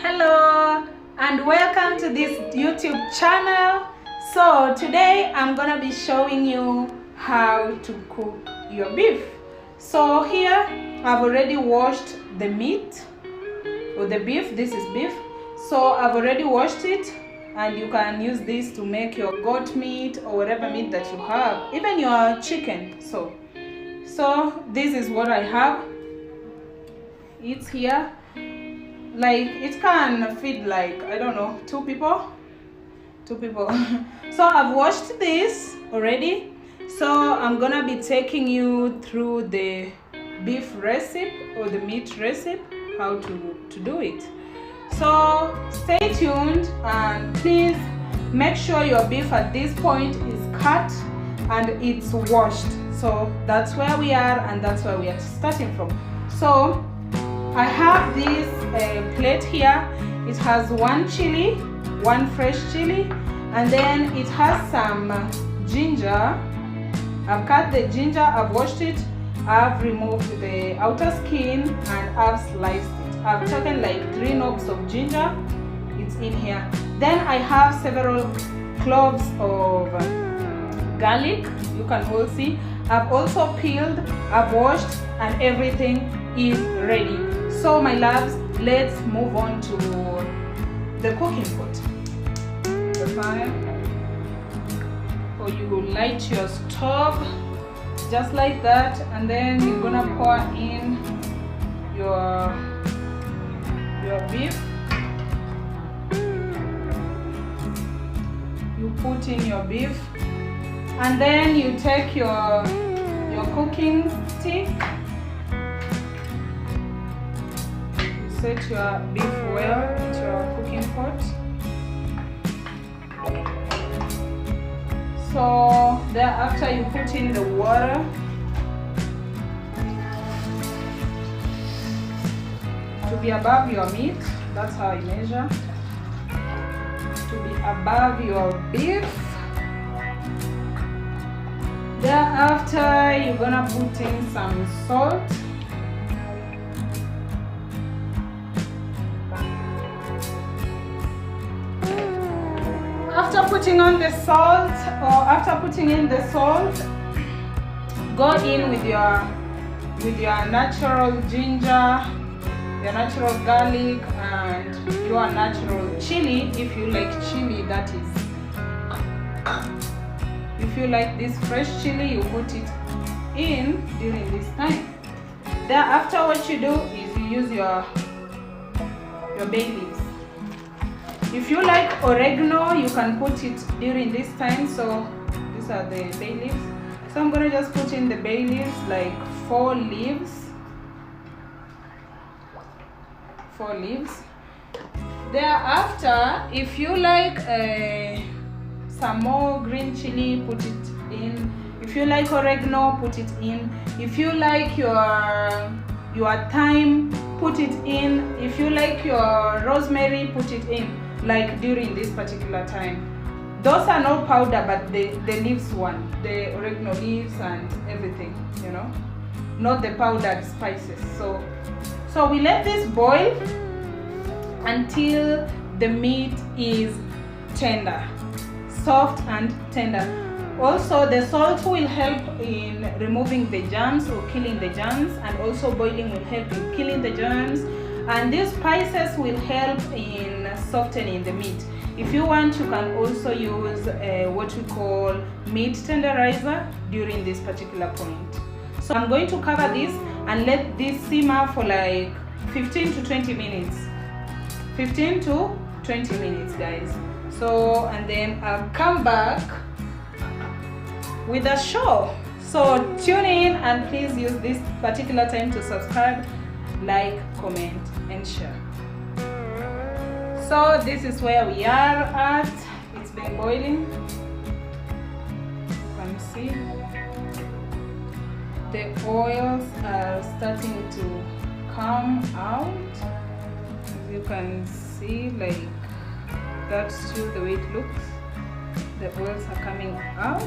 Hello and welcome to this YouTube channel. So today I'm gonna be showing you how to cook your beef. So here I've already washed the meat or the beef. This is beef, so I've already washed it, and you can use this to make your goat meat or whatever meat that you have, even your chicken. So this is what I have. It's here. Like, it can feed, like, I don't know, two people. So I've washed this already, so I'm gonna be taking you through the beef recipe or the meat recipe, how to do it. So stay tuned, and please make sure your beef at this point is cut and it's washed. So that's where we are, and that's where we are starting from. So I have this plate here. It has one chili, one fresh chili, and then it has some ginger. I've cut the ginger, I've washed it, I've removed the outer skin, and I've sliced it. I've taken like 3 knobs of ginger. It's in here. Then I have several cloves of garlic. You can all see. I've also peeled, I've washed, and everything is ready. So my loves, let's move on to the cooking pot. The fire. So you light your stove just like that, and then you're gonna pour in your beef. You put in your beef, and then you take your cooking stick. Set your beef well into your cooking pot. So thereafter you put in the water. To be above your meat, that's how I measure. To be above your beef. Thereafter you're gonna put in some salt. After putting in the salt, go in with your natural ginger, your natural garlic, and your natural chili. If you like chili, that is. If you like this fresh chili, you put it in during this time. Thereafter, what you do is you use your bay leaves. If you like oregano, you can put it during this time. So these are the bay leaves. So I'm gonna just put in the bay leaves, like 4 leaves. 4 leaves. Thereafter, if you like some more green chili, put it in. If you like oregano, put it in. If you like your thyme, put it in. If you like your rosemary, put it in. Like during this particular time. Those are not powder, but the leaves one, the oregano leaves and everything, you know, not the powdered spices. So we let this boil until the meat is tender, soft and tender. Also, the salt will help in removing the germs or killing the germs, and also boiling will help in killing the germs. And these spices will help in softening the meat. If you want, you can also use what we call meat tenderizer during this particular point. So I'm going to cover this and let this simmer for like 15 to 20 minutes. 15 to 20 minutes, guys. So, and then I'll come back with a show. So tune in, and please use this particular time to subscribe, like, comment, and share. So this is where we are at. It's been boiling. You can see the oils are starting to come out. As you can see, like, that's just the way it looks. The oils are coming out,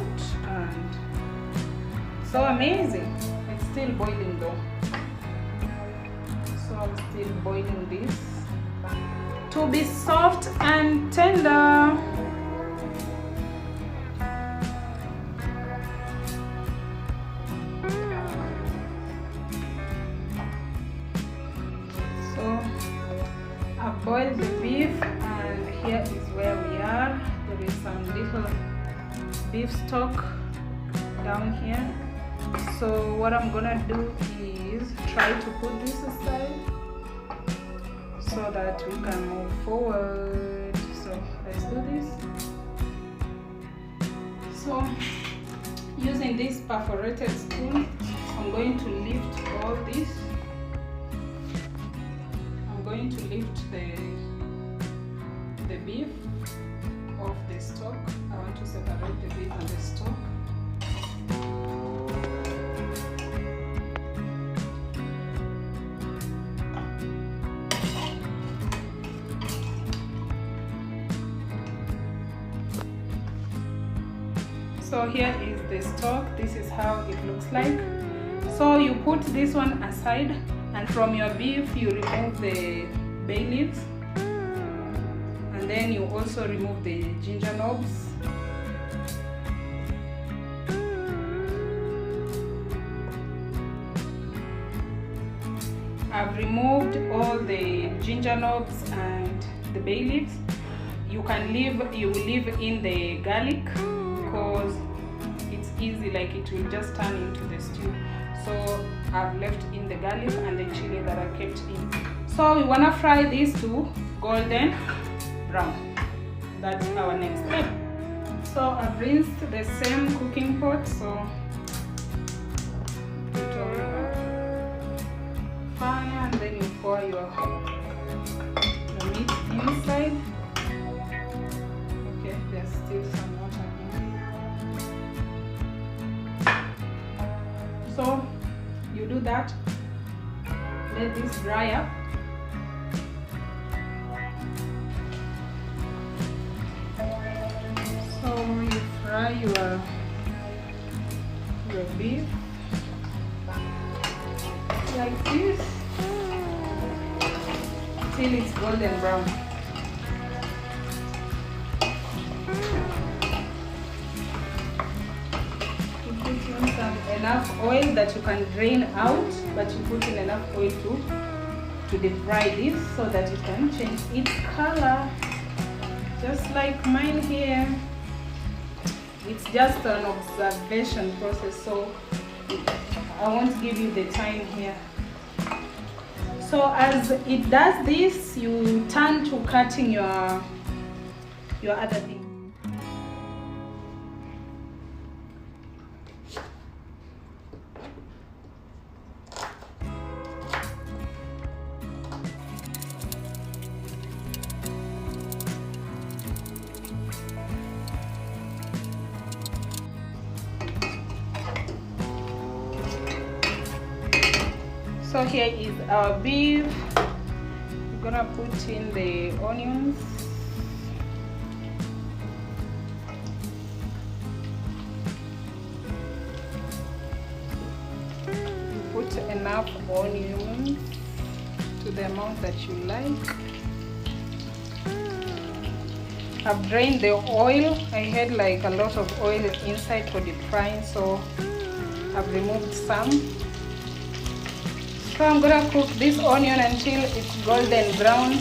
and so amazing. It's still boiling though. So I'm still boiling this. to be soft and tender. So I've boiled the beef, and here is where we are. There is some little beef stock down here. So what I'm gonna do is try to put this aside so that we can move forward. So let's do this. So using this perforated spoon, I'm going to lift all this. I'm going to lift the beef off the stalk. I want to separate the beef and the stalk. So here is the stalk. This is how it looks like. So you put this one aside, and from your beef you remove the bay leaves, and then you also remove the ginger knobs. I've removed all the ginger knobs and the bay leaves. You will leave in the garlic because it's easy, like it will just turn into the stew. So I've left in the garlic and the chili that I kept in. So we want to fry these to golden brown. That's our next step. So I've rinsed the same cooking pot. So put on your fire, and then you pour your meat inside. Okay, there's still some water in. So you do that, let this dry up. So you fry your beef like this till it's golden brown. Enough oil that you can drain out, but you put in enough oil to deep fry this so that it can change its color, just like mine here. It's just an observation process, so I won't give you the time here. So as it does this, you turn to cutting your other thing. So here is our beef. We're gonna put in the onions. You put enough onions to the amount that you like. I've drained the oil. I had like a lot of oil inside for deep frying, so I've removed some. So I'm gonna cook this onion until it's golden brown.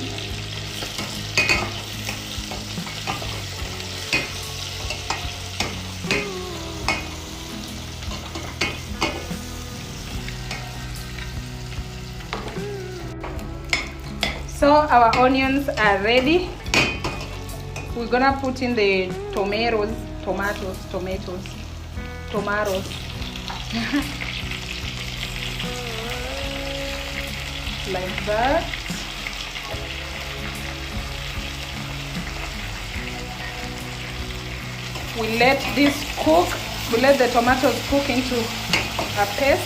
So our onions are ready. We're gonna put in the tomatoes. Like that. We let this cook. We let the tomatoes cook into a paste.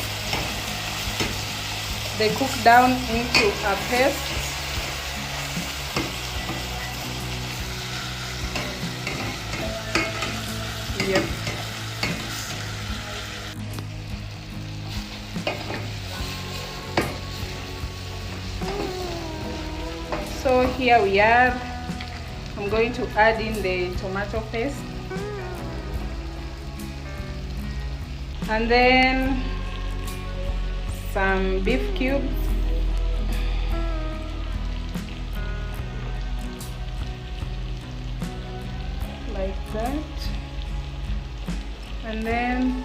They cook down into a paste. Yep. So here we are. I'm going to add in the tomato paste, and then some beef cubes, like that, and then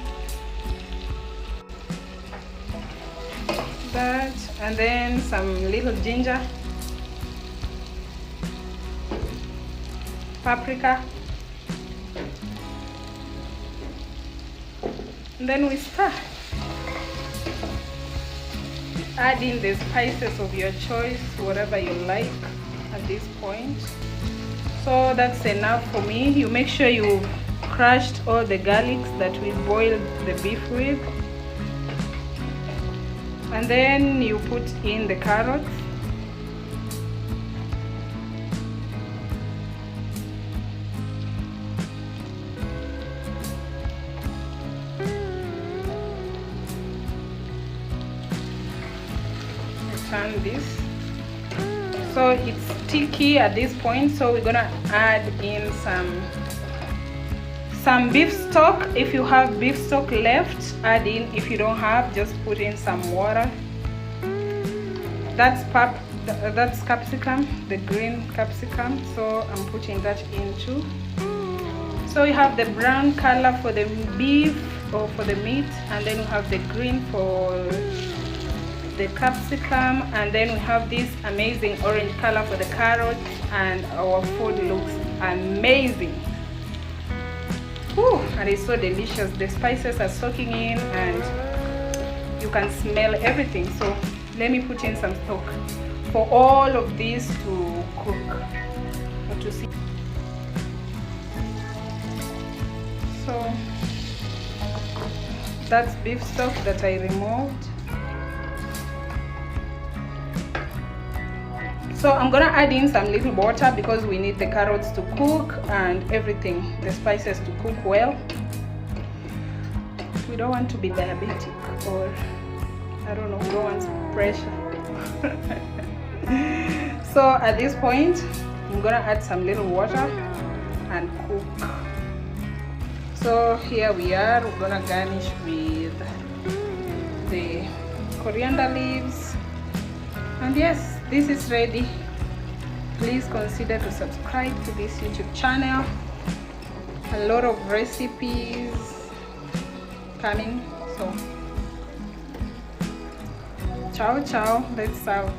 that, and then some little ginger, paprika, and then we stir. Add in the spices of your choice, whatever you like at this point. So that's enough for me. You make sure you've crushed all the garlics that we boiled the beef with, and then you put in the carrots. Turn this so it's sticky at this point, so we're gonna add in some beef stock. If you have beef stock left, add in. If you don't have, just put in some water. That's capsicum, the green capsicum, so I'm putting that in too. So we have the brown color for the beef or for the meat, and then we have the green for the capsicum, and then we have this amazing orange color for the carrots, and our food looks amazing. Whew, and it's so delicious. The spices are soaking in and you can smell everything. So let me put in some stock for all of this to cook or to see. So that's beef stock that I removed. So I'm gonna add in some little water because we need the carrots to cook and everything, the spices to cook well. We don't want to be diabetic, or I don't know, we don't want pressure. So at this point, I'm gonna add some little water and cook. So here we are. We're gonna garnish with the coriander leaves, and yes, this is ready. Please consider to subscribe to this YouTube channel. A lot of recipes coming. So ciao ciao, let's serve.